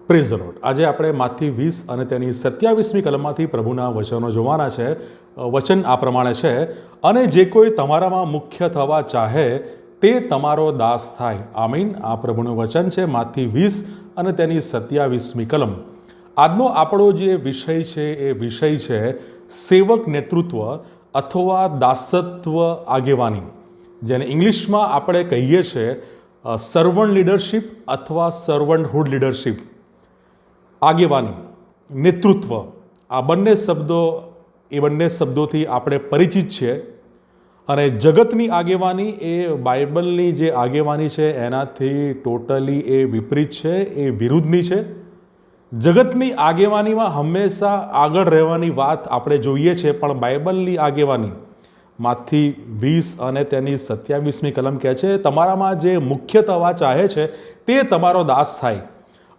Praise the lord. આજે આપણે માથી 20 અને તેની 27મી કલમમાંથી પ્રભુના વચનો જોવાના છે। વચન આ પ્રમાણે છે, અને જે કોઈ તમારામાં મુખ્ય થવા ચાહે તે તમારો દાસ થાય। આમીન। આ પ્રભુનું વચન છે, માથી 20 અને તેની 27મી કલમ। આજનો આપણો જે વિષય છે એ વિષય છે સેવક નેતૃત્વ અથવા દાસત્વ આગેવાની, જેને ઇંગ્લિશમાં આપણે કહીએ છીએ સર્વન્ટ લીડરશિપ અથવા સર્વન્ટહુડ લીડરશિપ। આગેવાની, નેતૃત્વ, આ બંને શબ્દોથી આપણે પરિચિત છીએ। અને જગતની આગેવાની એ બાઇબલની જે આગેવાની છે એનાથી ટોટલી એ વિપરીત છે, એ વિરુદ્ધની છે। જગતની આગેવાનીમાં હંમેશા આગળ રહેવાની વાત આપણે જોઈએ છીએ, પણ બાઇબલની આગેવાની માથી 20 અને તેની 27મી કલમ કહે છે તમારામાં જે મુખ્ય થવા ચાહે છે તે તમારો દાસ થાય।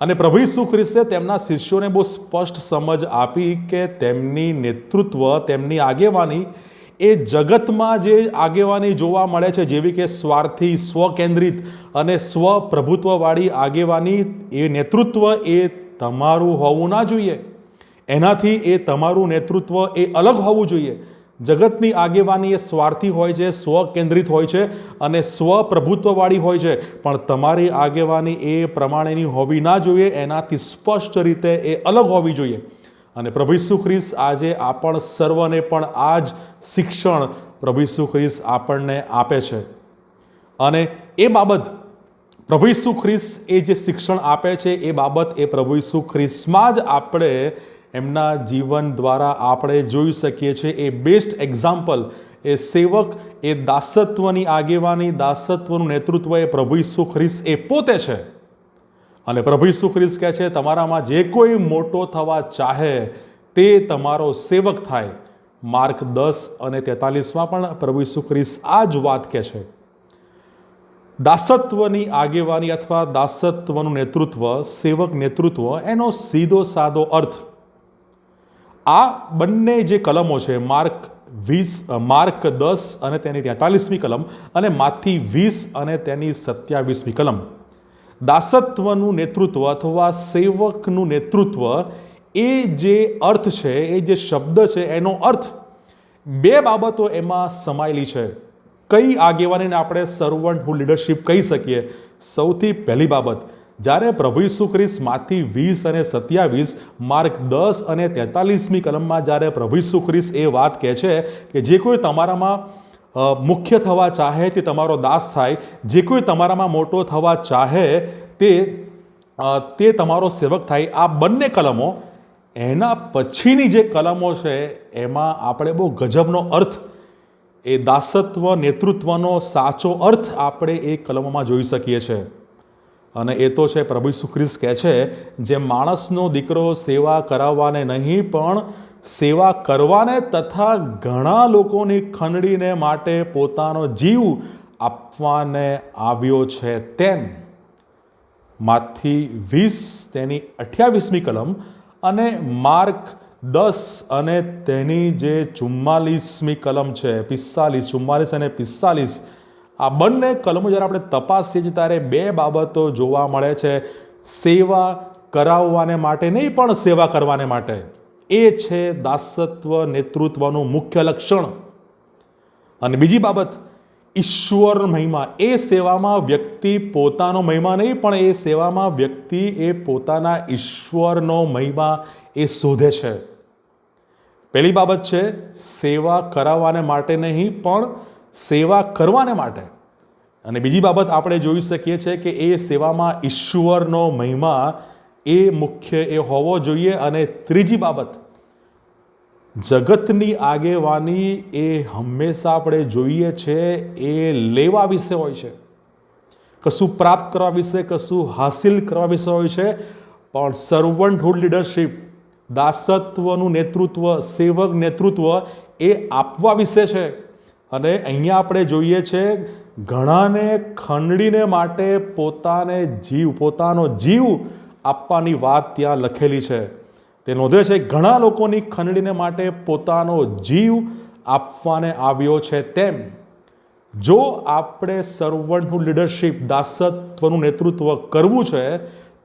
અને પ્રભુ ઈસુ ખ્રિસ્તે તેમના શિષ્યોને બહુ સ્પષ્ટ સમજ આપી કે તેમની નેતૃત્વ, તેમની આગેવાની એ જગતમાં જે આગેવાની જોવા મળે છે, જેવી કે સ્વાર્થી, સ્વકેન્દ્રિત અને સ્વપ્રભુત્વવાળી આગેવાની, એ નેતૃત્વ એ તમારું હોવું ના જોઈએ। એનાથી એ તમારું નેતૃત્વ એ અલગ હોવું જોઈએ। જગતની આગેવાની એ સ્વાર્થી હોય છે, સ્વકેન્દ્રિત હોય છે અને સ્વપ્રભુત્વવાળી હોય છે, પણ તમારી આગેવાની એ પ્રમાણેની હોવી ના જોઈએ, એનાથી સ્પષ્ટ રીતે એ અલગ હોવી જોઈએ। અને પ્રભુ ઈસુ ખ્રિસ્ત આજે આપણ સર્વને પણ આ જ શિક્ષણ પ્રભુ ઈસુ ખ્રિસ્ત આપણને આપે છે। અને એ બાબત પ્રભુ ઈસુ ખ્રિસ્ત એ જે શિક્ષણ આપે છે એ બાબત એ પ્રભુ ઈસુ ખ્રિસ્તમાં જ આપણે એમના જીવન દ્વારા આપણે જોઈ શકીએ છીએ। એ બેસ્ટ એક્ઝામ્પલ, એ સેવક, એ દાસત્વની આગેવાની, દાસત્વનું નેતૃત્વ એ પ્રભુ ઈસુ ખ્રિસ્ત એ પોતે છે। અને પ્રભુ ઈસુ ખ્રિસ્ત કહે છે તમારામાં જે કોઈ મોટો થવા ચાહે તે તમારો સેવક થાય। માર્ક 10 અને 43માં પણ પ્રભુ ઈસુ ખ્રિસ્ત આ જ વાત કહે છે। દાસત્વની આગેવાની અથવા દાસત્વનું નેતૃત્વ, સેવક નેતૃત્વ, એનો સીધો સાદો અર્થ આ બંને જે કલમો છે, માર્ક 10 અને તેની 43મી કલમ અને માથી 20 અને તેની 27મી કલમ, દાસત્વનું નેતૃત્વ અથવા સેવકનું નેતૃત્વ, એ જે અર્થ છે, એ જે શબ્દ છે, એનો અર્થ બે બાબતો એમાં સમાયેલી છે। કઈ આગેવાનીને આપણે સર્વન્ટહુડ લીડરશિપ કહી શકીએ? સૌથી પહેલી બાબત, જ્યારે પ્રભુ ઈસુ ખ્રિસ્ત માથી 20 અને 27, માર્ક 10 અને 43મી કલમમાં જ્યારે પ્રભુ ઈસુ ખ્રિસ્ત એ વાત કહે છે કે જે કોઈ તમારામાં મુખ્ય થવા ચાહે તે તમારો દાસ થાય, જે કોઈ તમારામાં મોટો થવા ચાહે તે તમારો સેવક થાય, આ બંને કલમો, એના પછીની જે કલમો છે એમાં આપણે બહુ ગજબનો અર્થ, એ દાસત્વ નેતૃત્વનો સાચો અર્થ આપણે એ કલમોમાં જોઈ શકીએ છીએ। અને એ તો છે પ્રભુ ઈસુ ખ્રિસ્ત કહે છે જે માણસનો દીકરો સેવા કરાવવાને નહીં પણ સેવા કરવાને તથા ઘણા લોકોની ખંડણીને માટે પોતાનો જીવ આપવાને આવ્યો છે તેમ। માથી 20 તેની 28મી કલમ અને માર્ક 10 અને તેની જે 44મી કલમ છે, 44 અને 45, આ બંને કલમો જ્યારે આપણે તપાસીએ છીએ ત્યારે બે બાબતો જોવા મળે છે। સેવા કરાવવાને માટે નહીં પણ સેવા કરવાને માટે, એ છે દાસત્વ નેતૃત્વનું મુખ્ય લક્ષણ। અને બીજી બાબત, ઈશ્વર મહિમા, એ સેવામાં વ્યક્તિ પોતાનો મહિમા નહીં પણ એ સેવામાં વ્યક્તિ એ પોતાના ઈશ્વરનો મહિમા એ શોધે છે। પહેલી બાબત છે સેવા કરાવવાને માટે નહીં પણ સેવા કરવાને માટે, અને બીજી બાબત આપણે જોઈ શકીએ છીએ કે એ સેવામાં ઈશ્વરનો મહિમા એ મુખ્ય એ હોવો જોઈએ। અને ત્રીજી બાબત, જગતની આગેવાની એ હંમેશા આપણે જોઈએ છે એ લેવા વિશે હોય છે, કશું પ્રાપ્ત કરવા વિશે, કશું હાસિલ કરવા વિશે હોય છે, પણ સર્વન્ટહુડ લીડરશિપ, દાસત્વનું નેતૃત્વ, સેવક નેતૃત્વ એ આપવા વિશે છે। અને અહીંયા આપણે જોઈએ છે ઘણાને ખંડણીને માટે પોતાનો જીવ આપવાની વાત ત્યાં લખેલી છે। તે નોંધે છે ઘણા લોકોની ખંડણીને માટે પોતાનો જીવ આપવાને આવ્યો છે તેમ। જો આપણે સર્વન્ટહુડ લીડરશિપ, દાસત્વનું નેતૃત્વ કરવું છે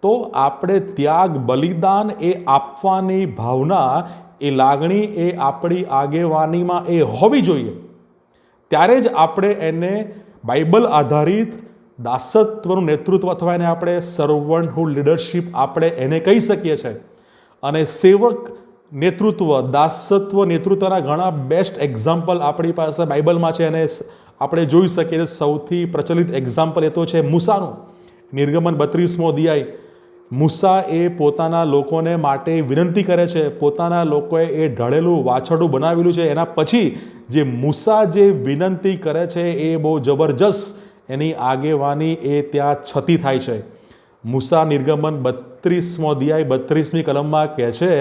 તો આપણે ત્યાગ, બલિદાન એ આપવાની ભાવના, એ લાગણી એ આપણી આગેવાનીમાં એ હોવી જોઈએ. ત્યારે જ આપણે એને બાઇબલ આધારિત દાસત્વનું નેતૃત્વ અથવા એને આપણે સર્વન્ટહુડ લીડરશિપ આપણે એને કહી શકીએ છીએ. અને સેવક નેતૃત્વ, દાસત્વ નેતૃત્વના ઘણા બેસ્ટ એક્ઝામ્પલ આપણી પાસે બાઇબલમાં છે અને આપણે જોઈ શકીએ. સૌથી પ્રચલિત એક્ઝામ્પલ એ તો છે મૂસાનું. નિર્ગમન 32મો અધ્યાય. મૂસા એ પોતાના લોકોને માટે વિનંતી કરે છે. પોતાના લોકોએ એ ઢળેલું વાછરડું બનાવેલું છે. એના પછી જે મૂસા જે વિનંતી કરે છે એ બહુ જબરજસ્ત એની આગેવાની એ ત્યાં છતી થાય છે. મૂસા નિર્ગમન 32મો અધ્યાય 32મી કલમમાં કહે છે,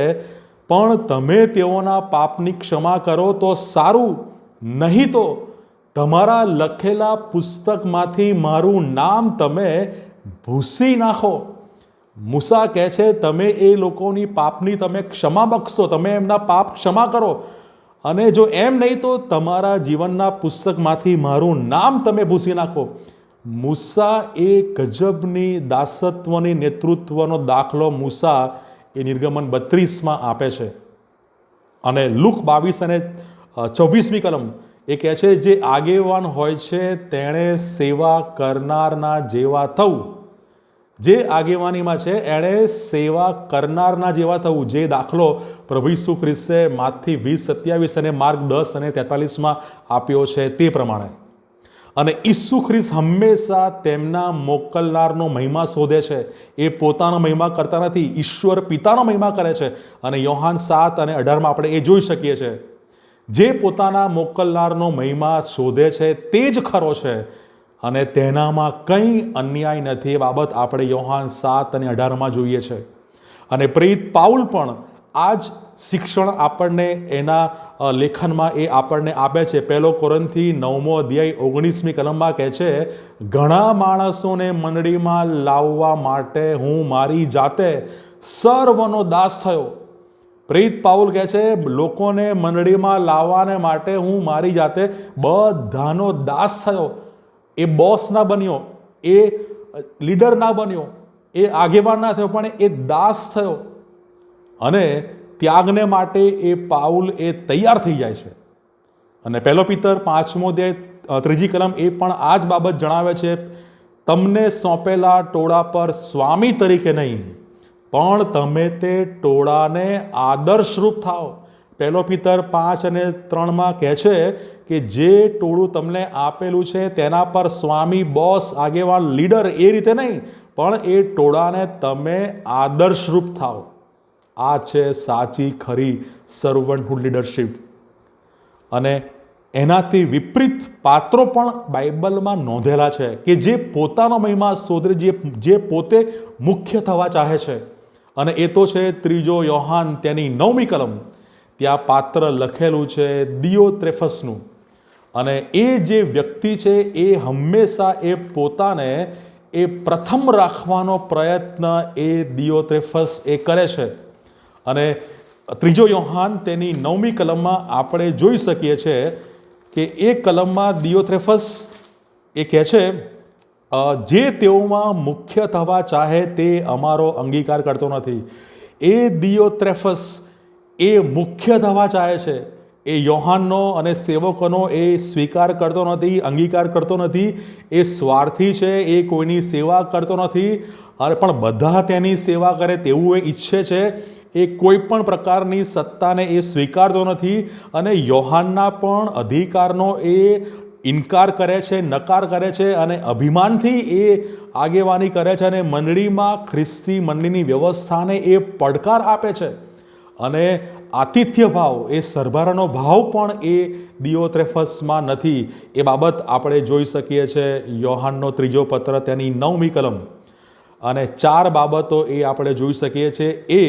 પણ તમે તેઓના પાપની ક્ષમા કરો તો સારું, નહીં તો તમારા લખેલા પુસ્તકમાંથી મારું નામ તમે ભૂંસી નાખો. મૂસા કહે છે તમે એ લોકોની પાપની તમે ક્ષમા બક્ષો, તમે એમના પાપ ક્ષમા કરો, અને જો એમ નહીં તો તમારા જીવનના પુસ્તકમાંથી મારું નામ તમે ભૂંસી નાખો. મૂસા એ ગજબની દાસત્વની નેતૃત્વનો દાખલો મૂસા એ નિર્ગમન 32માં આપે છે. અને લુક 22 અને 24મી કલમ એ કહે છે જે આગેવાન હોય છે તેણે સેવા કરનારના જેવા થવું. જે આગેવાનીમાં છે એણે સેવા કરનારના જેવા થવું. જે દાખલો પ્રભુ ઈસુ ખ્રિસ્તે માથી 20:27 અને માર્ક 10 અને 43માં આપ્યો છે તે પ્રમાણે. અને ઈસુ ખ્રિસ્ત હંમેશા તેમના મોકલનારનો મહિમા શોધે છે. એ પોતાનો મહિમા કરતા નથી, ઈશ્વર પિતાનો મહિમા કરે છે. અને યોહાન 7 અને 18માં આપણે એ જોઈ શકીએ છીએ. જે પોતાના મોકલનારનો મહિમા શોધે છે તે જ ખરો છે અને તેનામાં કંઈ અન્યાય નથી. એ બાબત આપણે યોહાન 7 અને 18માં જોઈએ છે. અને પ્રેરિત પાઉલ પણ આ જ શિક્ષણ આપણને એના લેખનમાં એ આપણને આપે છે. 1 કોરિન્થી 9મો અધ્યાય 19મી કલમમાં કહે છે, ઘણા માણસોને મંડળીમાં લાવવા માટે હું મારી જાતે સર્વનો દાસ થયો. પ્રેરિત પાઉલ કહે છે લોકોને મંડળીમાં લાવવાને માટે હું મારી જાતે બધાનો દાસ થયો. એ બોસ ના બન્યો, એ લીડર ના બન્યો, એ આગેવાન ના થયો, પણ એ દાસ થયો. અને ત્યાગને માટે એ પાઉલ એ તૈયાર થઈ જાય છે. અને 1 પીતર 5મો અધ્યાય 3જી કલમ એ પણ આ જ બાબત જણાવે છે, તમને સોંપેલા ટોળા પર સ્વામી તરીકે નહીં, પણ તમે તે ટોળાને આદર્શરૂપ થાઓ. 1 પીતર 5 અને 3માં કહે છે કે જે ટોળું તમને આપેલું છે તેના પર સ્વામી, બોસ, આગેવાન, લીડર એ રીતે નહીં, પણ એ ટોળાને તમે આદર્શરૂપ થાઓ. આ છે સાચી ખરી સર્વન્ટહુડ લીડરશિપ. અને એનાથી વિપરીત પાત્રો પણ બાઇબલમાં નોંધેલા છે કે જે પોતાનો મહિમા શોધે, જે પોતે મુખ્ય થવા ચાહે છે. અને એ તો છે 3 યોહાન તેની 9મી કલમ. ત્યાં પાત્ર લખેલું છે દિયોત્રેફસનું. અને એ જે વ્યક્તિ છે એ હંમેશા એ પોતાને એ પ્રથમ રાખવાનો પ્રયત્ન એ દિયોત્રેફસ એ કરે છે. અને 3 યોહાન તેની 9મી કલમમાં આપણે જોઈ શકીએ છીએ કે એ કલમમાં દિયોત્રેફસ એ કહે છે જે તેઓમાં મુખ્ય થવા ચાહે તે અમારો અંગીકાર કરતો નથી. એ દિયોત્રેફસ એ મુખ્ય થવા ચાહે છે. એ યોહાનનો અને સેવકોનો એ સ્વીકાર કરતો નથી, અંગીકાર કરતો નથી. એ સ્વાર્થી છે, એ કોઈની સેવા કરતો નથી. અને પણ બધા તેની સેવા કરે તેવું એ ઈચ્છે છે. એ કોઈ પણ પ્રકારની સત્તાને એ સ્વીકારતો નથી. અને યોહાનના પણ અધિકારનો એ ઇનકાર કરે છે, નકાર કરે છે અને અભિમાનથી એ આગેવાની કરે છે. અને મંડળીમાં ખ્રિસ્તી મંડળીની વ્યવસ્થાને એ પડકાર આપે છે. અને આતિથ્ય ભાવ, એ સરભારાનો ભાવ પણ એ દિયોત્રેફસમાં નથી. એ બાબત આપણે જોઈ શકીએ છીએ યોહાનનો 3 પત્ર તેની 9મી કલમ. અને 4 બાબતો એ આપણે જોઈ શકીએ છીએ. એ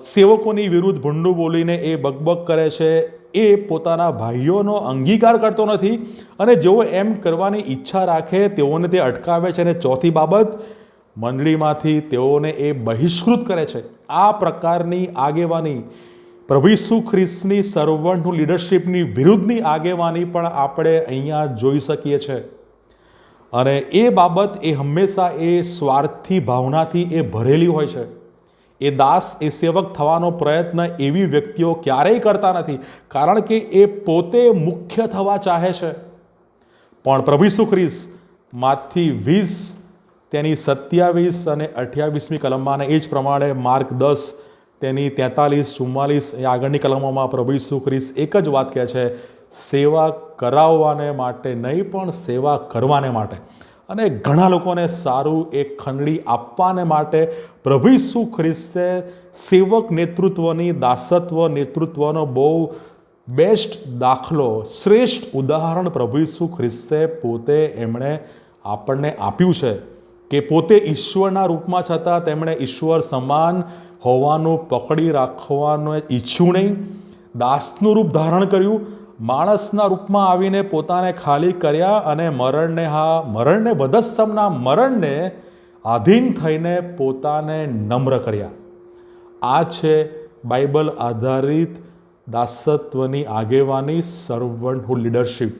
સેવકોની વિરુદ્ધ ભૂંડું બોલીને એ બકબક કરે છે. એ પોતાના ભાઈઓનો અંગીકાર કરતો નથી અને જેઓ એમ કરવાની ઈચ્છા રાખે તેઓને તે અટકાવે છે. અને 4થી બાબત, મંડળીમાંથી તેઓને એ બહિષ્કૃત કરે છે. આ પ્રકારની આગેવાની, પ્રભુ ઈસુ ખ્રિસ્તની સર્વન્ટહુડ લીડરશિપની વિરુદ્ધની આગેવાની પણ આપણે અહીંયા જોઈ શકીએ છીએ. અને એ બાબત એ હંમેશા એ સ્વાર્થી ભાવનાથી એ ભરેલી હોય છે. એ દાસ એ સેવક થવાનો પ્રયત્ન એવી વ્યક્તિઓ ક્યારેય કરતા નથી, કારણ કે એ પોતે મુખ્ય થવા ચાહે છે. પણ પ્રભુ ઈસુ ખ્રિસ્ત માથી 20 તેની 27 અને 28મી કલમમાં, અને એ જ પ્રમાણે માર્ક 10 તેની 43, 44 એ આગળની કલમોમાં પ્રભુ ઈસુ ખ્રિસ્ત એક જ વાત કહે છે, સેવા કરાવવાને માટે નહીં, પણ સેવા કરવાને માટે. અને ઘણા લોકોને સારું એક ખંડણી આપવાને માટે પ્રભુ ઈસુ ખ્રિસ્તે સેવક નેતૃત્વની, દાસત્વ નેતૃત્વનો બહુ બેસ્ટ દાખલો, શ્રેષ્ઠ ઉદાહરણ પ્રભુ ઈસુ ખ્રિસ્તે પોતે એમણે આપણને આપ્યું છે કે પોતે ઈશ્વરના રૂપમાં છતાં તેમણે ઈશ્વર સમાન હોવાનું પકડી રાખવાનું ઈચ્છ્યું નહીં. દાસનું રૂપ ધારણ કર્યું, માણસના રૂપમાં આવીને પોતાને ખાલી કર્યા અને મરણને વધસ્તંભના મરણને આધીન થઈને પોતાને નમ્ર કર્યા. આ છે બાઇબલ આધારિત દાસત્વની આગેવાની, સર્વન્ટહુડ લીડરશિપ.